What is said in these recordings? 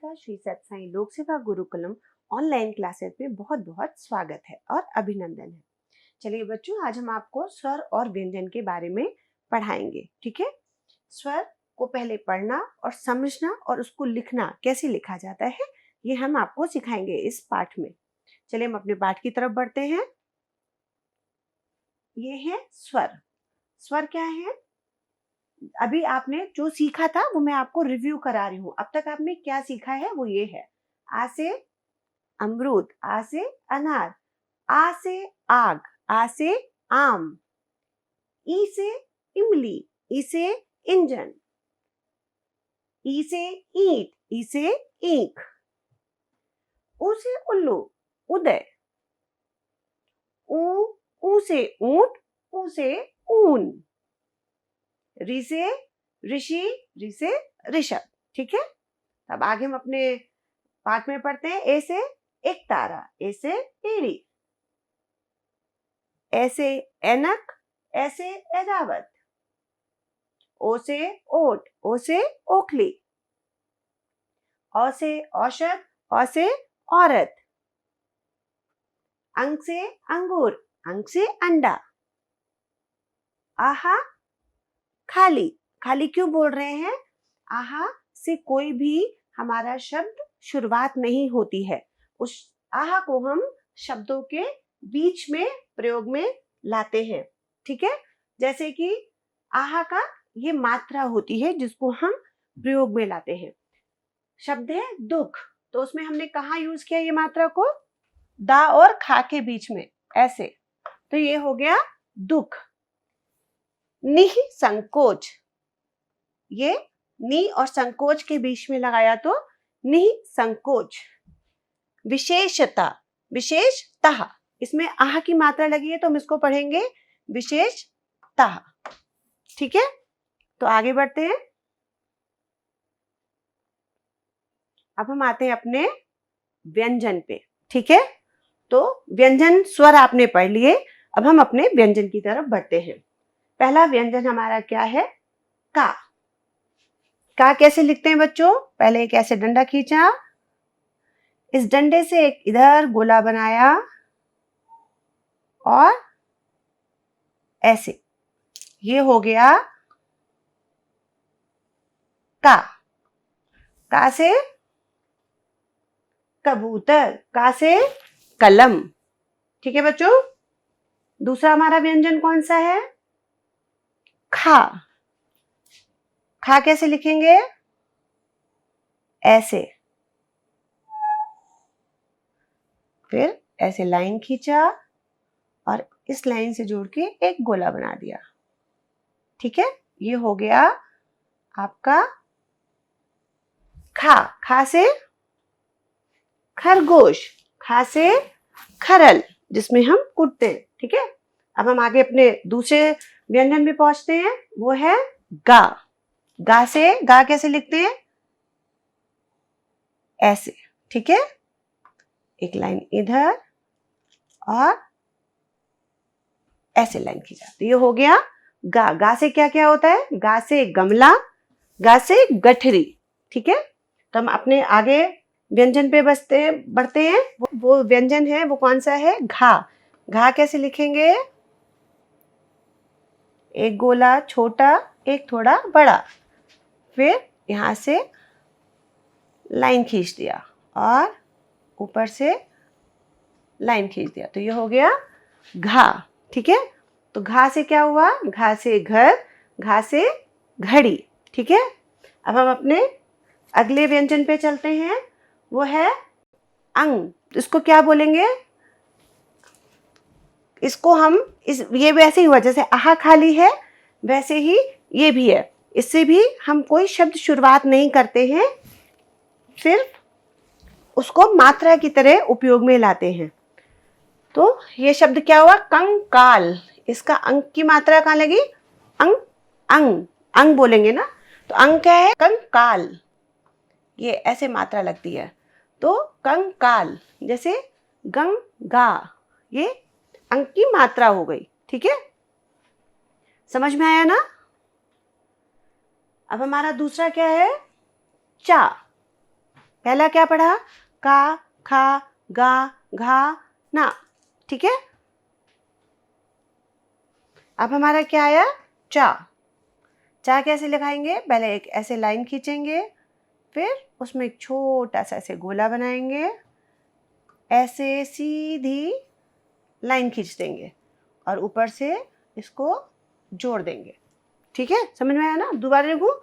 का श्री सत्साई लोक सेवा गुरुकुलम ऑनलाइन क्लासेस में बहुत बहुत स्वागत है और अभिनंदन है। चलिए बच्चों, आज हम आपको स्वर और व्यंजन के बारे में पढ़ाएंगे। ठीक है, स्वर को पहले पढ़ना और समझना और उसको लिखना, कैसे लिखा जाता है, ये हम आपको सिखाएंगे इस पाठ में। चलिए हम अपने पाठ की तरफ बढ़ते हैं। ये है स्वर। स्वर क्या है? अभी आपने जो सीखा था वो मैं आपको रिव्यू करा रही हूँ। अब तक आपने क्या सीखा है वो ये है। आ से अमरूद, आ से अनार, आ से आग, आ से आम, ई से इमली, ई से इंजन, ई से ईंट, ई से ईंख, ऊ से उल्लू, उदय, ऊ से ऊंट, ऊ से ऊन, री से ऋषि, री से ऋषभ। ठीक है, अब आगे हम अपने पाठ में पढ़ते हैं। ए से एक तारा, ए से एड़ी, ए से ऐनक, ए से एरावत, ओ से ओट, ओ से ओखली, औ से औषध, औ से औरत, अंग से अंगूर, अंग से अंडा, आहा खाली। खाली क्यों बोल रहे हैं? आहा से कोई भी हमारा शब्द शुरुआत नहीं होती है। उस आहा को हम शब्दों के बीच में प्रयोग में लाते हैं। ठीक है, जैसे कि आहा का ये मात्रा होती है जिसको हम प्रयोग में लाते हैं। शब्द है दुख, तो उसमें हमने कहाँ यूज किया ये मात्रा को? दा और खा के बीच में, ऐसे। तो ये हो गया दुख। निह संकोच, ये नी और संकोच के बीच में लगाया तो निह संकोच। विशेषता, विशेषतः, इसमें आह की मात्रा लगी है तो हम इसको पढ़ेंगे विशेषतः। ठीक है, तो आगे बढ़ते हैं। अब हम आते हैं अपने व्यंजन पे। ठीक है, तो व्यंजन स्वर आपने पढ़ लिए, अब हम अपने व्यंजन की तरफ बढ़ते हैं। पहला व्यंजन हमारा क्या है? का। का कैसे लिखते हैं बच्चों? पहले एक ऐसे डंडा खींचा, इस डंडे से एक इधर गोला बनाया और ऐसे, ये हो गया का। का से कबूतर, का से कलम। ठीक है बच्चों, दूसरा हमारा व्यंजन कौन सा है? खा। खा कैसे लिखेंगे? ऐसे, फिर ऐसे लाइन खींचा और इस लाइन से जोड़ के एक गोला बना दिया। ठीक है, ये हो गया आपका खा। खा से खरगोश, खा से खरल, जिसमें हम कुटते हैं। ठीक है, अब हम आगे अपने दूसरे व्यंजन में पहुंचते हैं, वो है गा। गा से, गा कैसे लिखते हैं? ऐसे। ठीक है, एक लाइन इधर और ऐसे लाइन की जाती है, ये हो गया गा। गा से क्या क्या होता है? गा से गमला, गा से गठरी। ठीक है, तो हम अपने आगे व्यंजन पे बढ़ते हैं। वो व्यंजन है, वो कौन सा है? घा। घा कैसे लिखेंगे? एक गोला छोटा, एक थोड़ा बड़ा, फिर यहां से लाइन खींच दिया और ऊपर से लाइन खींच दिया, तो ये हो गया घा। ठीक है, तो घा से क्या हुआ? घा से घर, घा से घड़ी। ठीक है, अब हम अपने अगले व्यंजन पे चलते हैं, वो है अंग। इसको क्या बोलेंगे? इसको हम ये वैसे ही हुआ जैसे आहा खाली है, वैसे ही ये भी है। इससे भी हम कोई शब्द शुरुआत नहीं करते हैं, सिर्फ उसको मात्रा की तरह उपयोग में लाते हैं। तो ये शब्द क्या हुआ? कंकाल। इसका अंग की मात्रा कहाँ लगी? अंग, अंग, अंग बोलेंगे ना, तो अंग क्या है? कंकाल। ये ऐसे मात्रा लगती है, तो कंकाल। जैसे गंगा, ये अंग की मात्रा हो गई। ठीक है, समझ में आया ना? अब हमारा दूसरा क्या है? चा। पहला क्या पढ़ा? का, खा, गा, घा, ना। ठीक है, अब हमारा क्या आया? चा। चा कैसे लिखाएंगे? पहले एक ऐसे लाइन खींचेंगे, फिर उसमें एक छोटा सा ऐसे गोला बनाएंगे, ऐसे सीधी लाइन खींच देंगे और ऊपर से इसको जोड़ देंगे। ठीक है, समझ में आया ना? दोबारा लिखूं,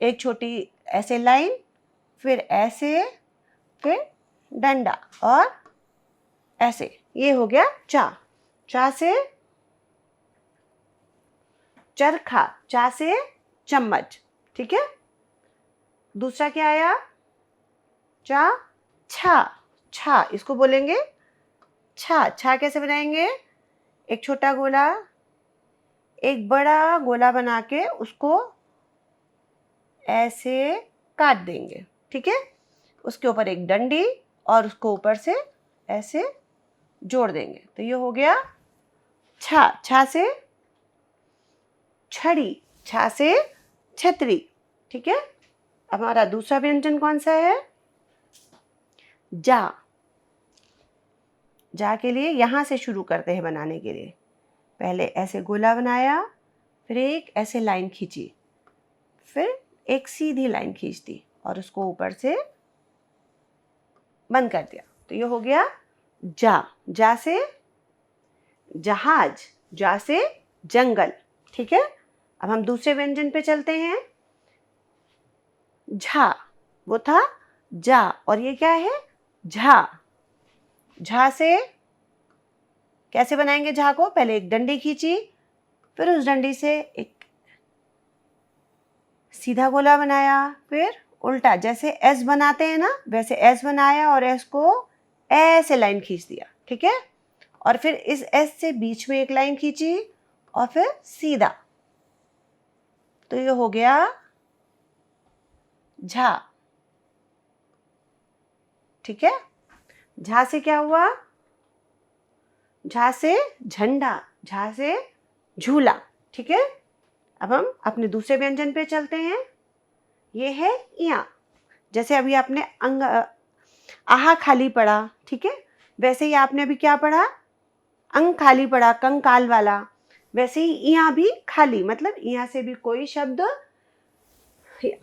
एक छोटी ऐसे लाइन, फिर ऐसे, फिर डंडा और ऐसे, ये हो गया चा। चा से चरखा, चा से चम्मच। ठीक है, दूसरा क्या आया? चा, छा। छा, इसको बोलेंगे छा। छा कैसे बनाएंगे? एक छोटा गोला, एक बड़ा गोला बना के उसको ऐसे काट देंगे। ठीक है, उसके ऊपर एक डंडी और उसको ऊपर से ऐसे जोड़ देंगे, तो ये हो गया छा। छा से छड़ी, छा से छतरी। ठीक है, अब हमारा दूसरा व्यंजन कौन सा है? जा। जा के लिए यहां से शुरू करते हैं बनाने के लिए। पहले ऐसे गोला बनाया, फिर एक ऐसे लाइन खींची, फिर एक सीधी लाइन खींच दी और उसको ऊपर से बंद कर दिया, तो ये हो गया जा। जा से जहाज, जा से जंगल। ठीक है, अब हम दूसरे व्यंजन पे चलते हैं। झा, वो था जा, और ये क्या है? झा। झा से कैसे बनाएंगे झा को? पहले एक डंडी खींची, फिर उस डंडी से एक सीधा गोला बनाया, फिर उल्टा जैसे एस बनाते हैं ना, वैसे एस बनाया और एस को ऐसे लाइन खींच दिया। ठीक है, और फिर इस एस से बीच में एक लाइन खींची और फिर सीधा, तो ये हो गया झा। ठीक है, झा से क्या हुआ? झा से झंडा, झा से झूला। ठीक है, अब हम अपने दूसरे व्यंजन पे चलते हैं। ये है इया। जैसे अभी आपने अंग आहा खाली पढ़ा, ठीक है, वैसे ही आपने अभी क्या पढ़ा? अंग खाली पढ़ा, कंकाल वाला। वैसे ही इया भी खाली, मतलब इया से भी कोई शब्द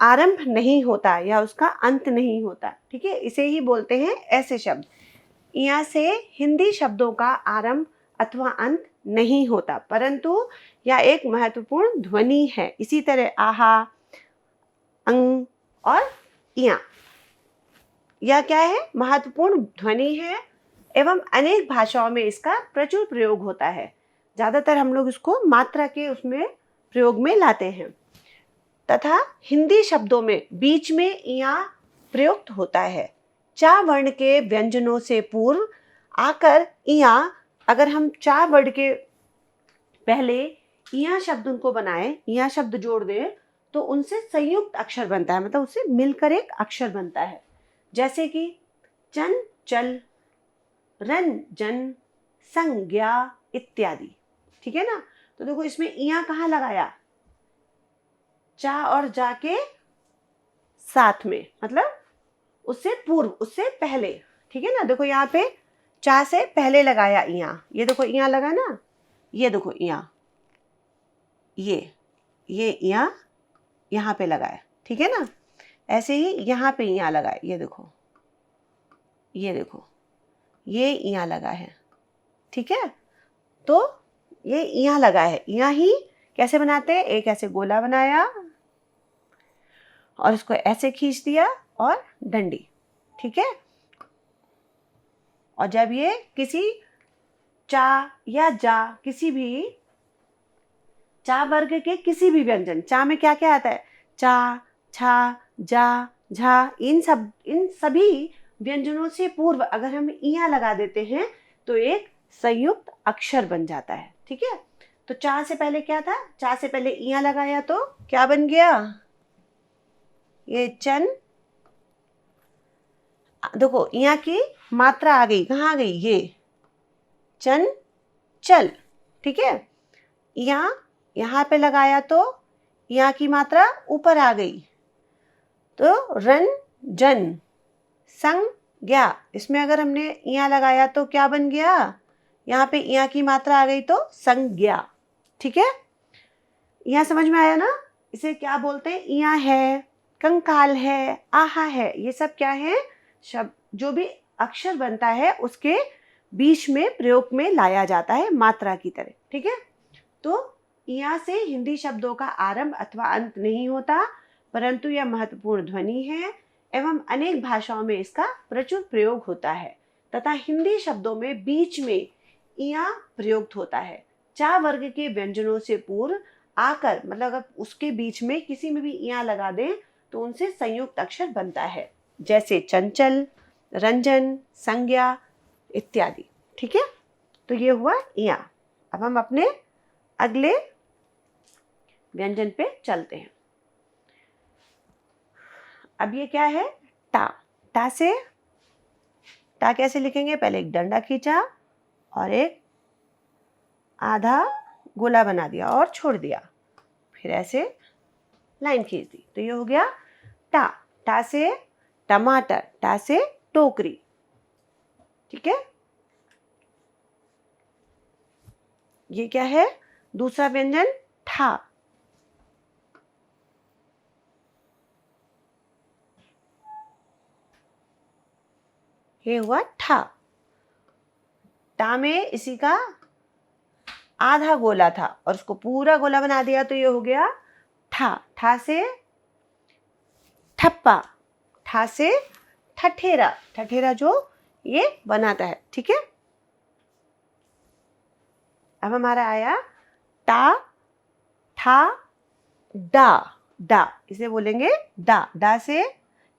आरंभ नहीं होता या उसका अंत नहीं होता। ठीक है, इसे ही बोलते हैं ऐसे शब्द। इया से हिंदी शब्दों का आरंभ अथवा अंत नहीं होता, परंतु यह एक महत्वपूर्ण ध्वनि है। इसी तरह आहा, अंग और इया, यह क्या है? महत्वपूर्ण ध्वनि है एवं अनेक भाषाओं में इसका प्रचुर प्रयोग होता है। ज़्यादातर हम लोग इसको मात्रा के उसमें प्रयोग में लाते हैं, तथा हिंदी शब्दों में बीच में इया प्रयुक्त होता है। चा वर्ण के व्यंजनों से पूर्व आकर इया, अगर हम चा वर्ण के पहले इया शब्द उनको बनाए, इया शब्द जोड़ दें, तो उनसे संयुक्त अक्षर बनता है, मतलब उससे मिलकर एक अक्षर बनता है। जैसे कि चन, चल, रन, जन, संज्ञा इत्यादि। ठीक है ना? तो देखो इसमें इया कहाँ लगाया? चा और जा के साथ में, मतलब उससे पूर्व, उससे पहले। ठीक है ना? देखो यहाँ पे चा से पहले लगाया इया, ये देखो इया लगा ना, ये देखो इया, ये इया यहाँ पे लगाया। ठीक है ना? ऐसे ही यहाँ पे इया लगाए, ये देखो, ये देखो, ये इया लगा है। ठीक है, तो ये इया लगा है। इया ही कैसे बनाते हैं? एक ऐसे गोला बनाया और इसको ऐसे खींच दिया और डंडी। ठीक है, और जब ये किसी चा या जा, किसी भी चा वर्ग के किसी भी व्यंजन, चा में क्या क्या आता है? चा, छा, जा, झा, इन सभी व्यंजनों से पूर्व अगर हम इया लगा देते हैं तो एक संयुक्त अक्षर बन जाता है। ठीक है, तो चा से पहले क्या था? चा से पहले इया लगाया तो क्या बन गया? ये चन। देखो इया की मात्रा आ गई, कहाँ आ गई? ये चन, चल। ठीक है, यहाँ पे लगाया तो यहाँ की मात्रा ऊपर आ गई, तो रन, जन, संज्ञा, इसमें अगर हमने इया लगाया तो क्या बन गया, यहाँ पे इया की मात्रा आ गई तो संज्ञा। ठीक है, यहाँ समझ में आया ना? इसे क्या बोलते हैं? इया है, कंकाल है, आहा है, ये सब क्या है? शब्द जो भी अक्षर बनता है उसके बीच में प्रयोग में लाया जाता है मात्रा की तरह। ठीक है, तो इया से हिंदी शब्दों का आरंभ अथवा अंत नहीं होता, परंतु यह महत्वपूर्ण ध्वनि है एवं अनेक भाषाओं में इसका प्रचुर प्रयोग होता है तथा हिंदी शब्दों में बीच में इया प्रयुक्त होता है। चा वर्ग के व्यंजनों से पूर्व आकर, मतलब अगर उसके बीच में किसी में भी इया लगा दें तो उनसे संयुक्त अक्षर बनता है, जैसे चंचल, रंजन, संज्ञा इत्यादि। ठीक है, तो ये हुआ इया। अब हम अपने अगले व्यंजन पे चलते हैं। अब ये क्या है? टा। टा से, टा कैसे लिखेंगे? पहले एक डंडा खींचा और एक आधा गोला बना दिया और छोड़ दिया, फिर ऐसे लाइन खींच दी, तो ये हो गया टा। टा से टमाटर, टा से टोकरी। ठीक है, ये क्या है? दूसरा व्यंजन ठा। ये हुआ ठा। टा में इसी का आधा गोला था और उसको पूरा गोला बना दिया, तो ये हो गया ठा। ठा से ठप्पा, ठा से ठठेरा, ठठेरा जो ये बनाता है। ठीक है, अब हमारा आया टा, ठा, डा। डा, इसे बोलेंगे डा। डा से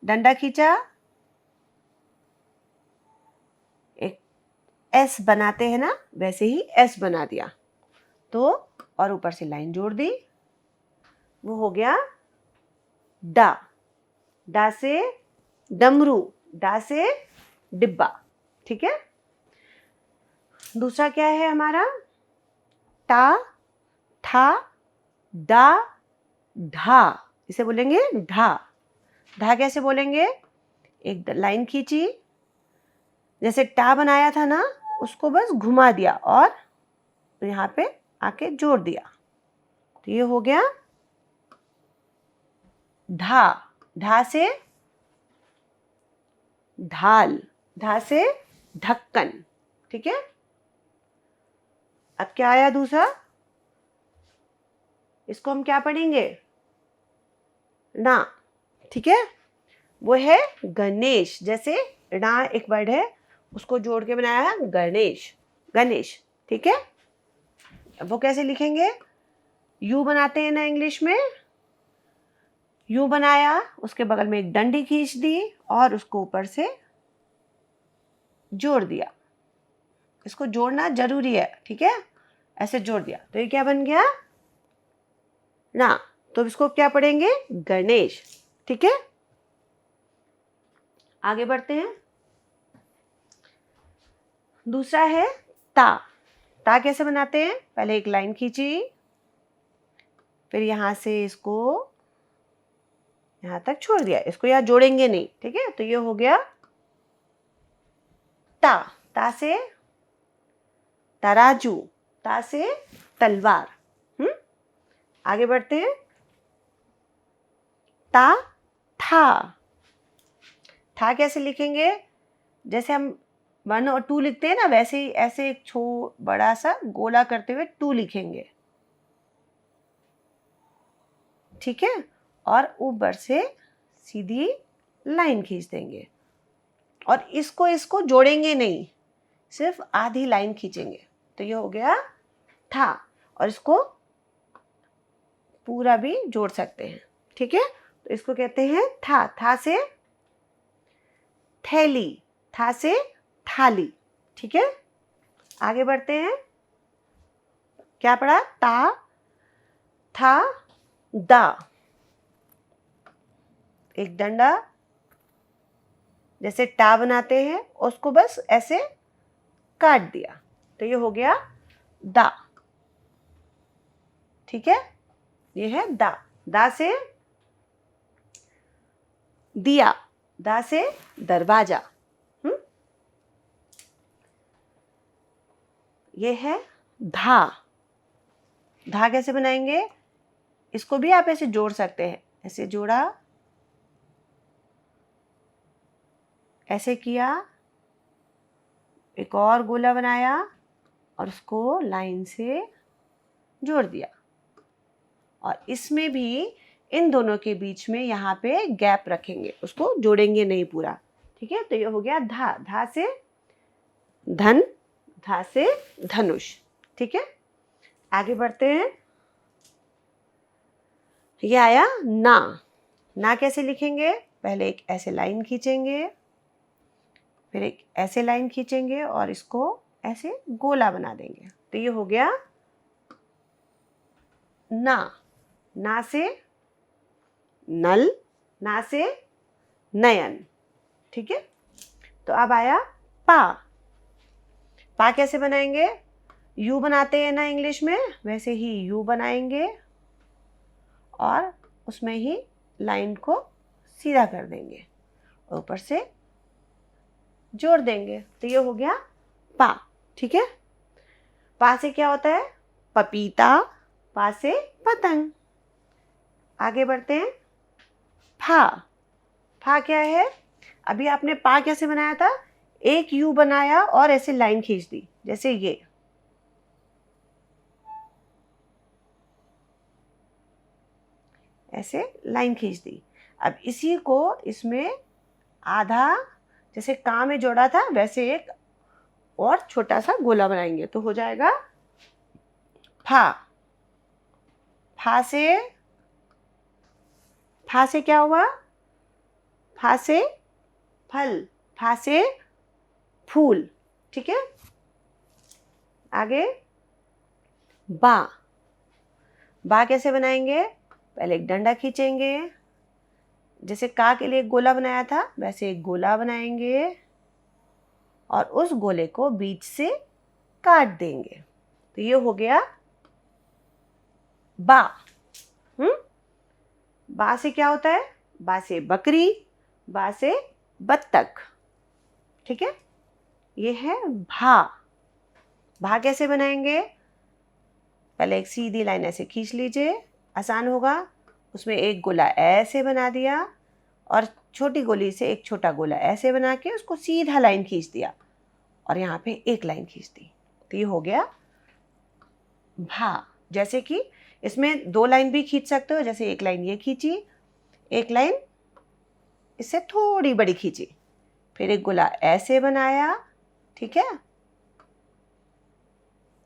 डंडा खींचा, एक एस बनाते हैं ना, वैसे ही एस बना दिया, तो और ऊपर से लाइन जोड़ दी, वो हो गया डा। डा से डमरू, डा से डिब्बा। ठीक है, दूसरा क्या है हमारा? टा, ठा, डा, ढा, इसे बोलेंगे ढा। ढा कैसे बोलेंगे? एक लाइन खींची, जैसे टा बनाया था ना, उसको बस घुमा दिया और यहाँ पे आके जोड़ दिया, तो ये हो गया ढा। ढा से ढाल, ढा से ढक्कन। ठीक है, अब क्या आया दूसरा? इसको हम क्या पढ़ेंगे? ना। ठीक है, वो है गणेश। जैसे ना एक वर्ड है, उसको जोड़ के बनाया है गणेश, गणेश। ठीक है, वो कैसे लिखेंगे? यू बनाते हैं ना इंग्लिश में, यू बनाया, उसके बगल में एक डंडी खींच दी और उसको ऊपर से जोड़ दिया। इसको जोड़ना जरूरी है, ठीक है, ऐसे जोड़ दिया, तो ये क्या बन गया? ना। तो इसको क्या पढ़ेंगे? गणेश। ठीक है, आगे बढ़ते हैं। दूसरा है ता। ता कैसे बनाते हैं? पहले एक लाइन खींची, फिर यहां से इसको यहां तक छोड़ दिया, इसको यहां जोड़ेंगे नहीं। ठीक है, तो ये हो गया ता। ता से तराजू, ता से तलवार। आगे बढ़ते हैं। ता, था। था कैसे लिखेंगे? जैसे हम 1 और 2 लिखते हैं ना, वैसे ही ऐसे एक बड़ा सा गोला करते हुए 2 लिखेंगे। ठीक है, और ऊपर से सीधी लाइन खींच देंगे और इसको जोड़ेंगे नहीं, सिर्फ आधी लाइन खींचेंगे, तो ये हो गया था। और इसको पूरा भी जोड़ सकते हैं। ठीक है, तो इसको कहते हैं था। था से थैली, था से थाली। ठीक है, आगे बढ़ते हैं। क्या पढ़ा? ता, था, दा, एक डंडा, जैसे टा बनाते हैं उसको बस ऐसे काट दिया, तो ये हो गया दा। ठीक है, ये है दा। दा से दिया, दा से दरवाजा। ये है धा। धा कैसे बनाएंगे? इसको भी आप ऐसे जोड़ सकते हैं, ऐसे जोड़ा, ऐसे किया, एक और गोला बनाया और उसको लाइन से जोड़ दिया। और इसमें भी इन दोनों के बीच में यहाँ पे गैप रखेंगे, उसको जोड़ेंगे नहीं पूरा। ठीक है, तो ये हो गया धा। धा से धन, धा से धनुष। ठीक है, आगे बढ़ते हैं। ये आया ना। ना कैसे लिखेंगे? पहले एक ऐसे लाइन खींचेंगे, फिर एक ऐसे लाइन खींचेंगे और इसको ऐसे गोला बना देंगे। तो ये हो गया ना। ना से नल, ना से नयन। ठीक है, तो अब आया पा। पा कैसे बनाएंगे? यू बनाते हैं ना इंग्लिश में, वैसे ही यू बनाएंगे और उसमें ही लाइन को सीधा कर देंगे, ऊपर से जोड़ देंगे। तो ये हो गया पा। ठीक है, पा से क्या होता है? पपीता। पा से पतंग। आगे बढ़ते हैं। फा। फा क्या है? अभी आपने पा कैसे बनाया था? एक यू बनाया और ऐसे लाइन खींच दी, जैसे ये। ऐसे लाइन खींच दी। अब इसी को इसमें आधा, जैसे का में जोड़ा था वैसे एक और छोटा सा गोला बनाएंगे, तो हो जाएगा फा। फा से क्या हुआ? फा से फल। फा से फूल। ठीक है, आगे बा। बा कैसे बनाएंगे? पहले एक डंडा खींचेंगे, जैसे का के लिए एक गोला बनाया था वैसे एक गोला बनाएंगे और उस गोले को बीच से काट देंगे। तो ये हो गया बा। बा से क्या होता है? बा से बकरी, बा से बत्तख। ठीक है, ये है भा। भा कैसे बनाएंगे? पहले एक सीधी लाइन ऐसे खींच लीजिए, आसान होगा। उसमें एक गोला ऐसे बना दिया और छोटी गोली से एक छोटा गोला ऐसे बना के उसको सीधा लाइन खींच दिया और यहाँ पे एक लाइन खींच दी। तो ये हो गया भा। जैसे कि इसमें दो लाइन भी खींच सकते हो, जैसे एक लाइन ये खींची, एक लाइन इससे थोड़ी बड़ी खींची, फिर एक गोला ऐसे बनाया। ठीक है,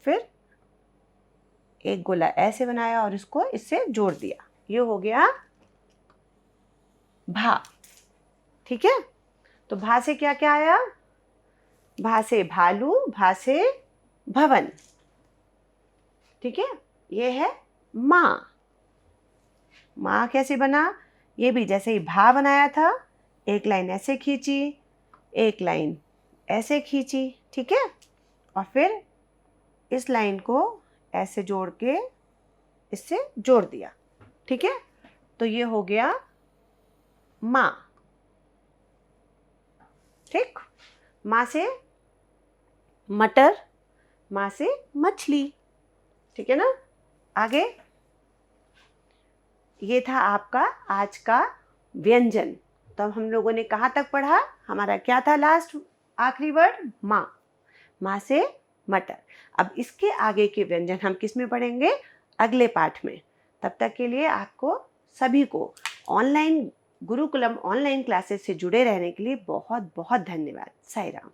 फिर एक गोला ऐसे बनाया और इसको इससे जोड़ दिया। ये हो गया भा। ठीक है, तो भा से क्या क्या आया? भा से भालू, भा से भवन। ठीक है, ये है माँ। माँ कैसे बना? ये भी जैसे ही भा बनाया था, एक लाइन ऐसे खींची, एक लाइन ऐसे खींची। ठीक है, और फिर इस लाइन को ऐसे जोड़ के इससे जोड़ दिया। ठीक है, तो ये हो गया माँ। ठीक, माँ से मटर, माँ से मछली। ठीक है ना, आगे ये था आपका आज का व्यंजन। तो हम लोगों ने कहाँ तक पढ़ा? हमारा क्या था लास्ट आखिरी वर्ड? माँ। माँ से मटर। अब इसके आगे के व्यंजन हम किस में पढ़ेंगे? अगले पाठ में। तब तक के लिए आपको सभी को ऑनलाइन गुरुकुलम ऑनलाइन क्लासेस से जुड़े रहने के लिए बहुत बहुत धन्यवाद। साईं राम।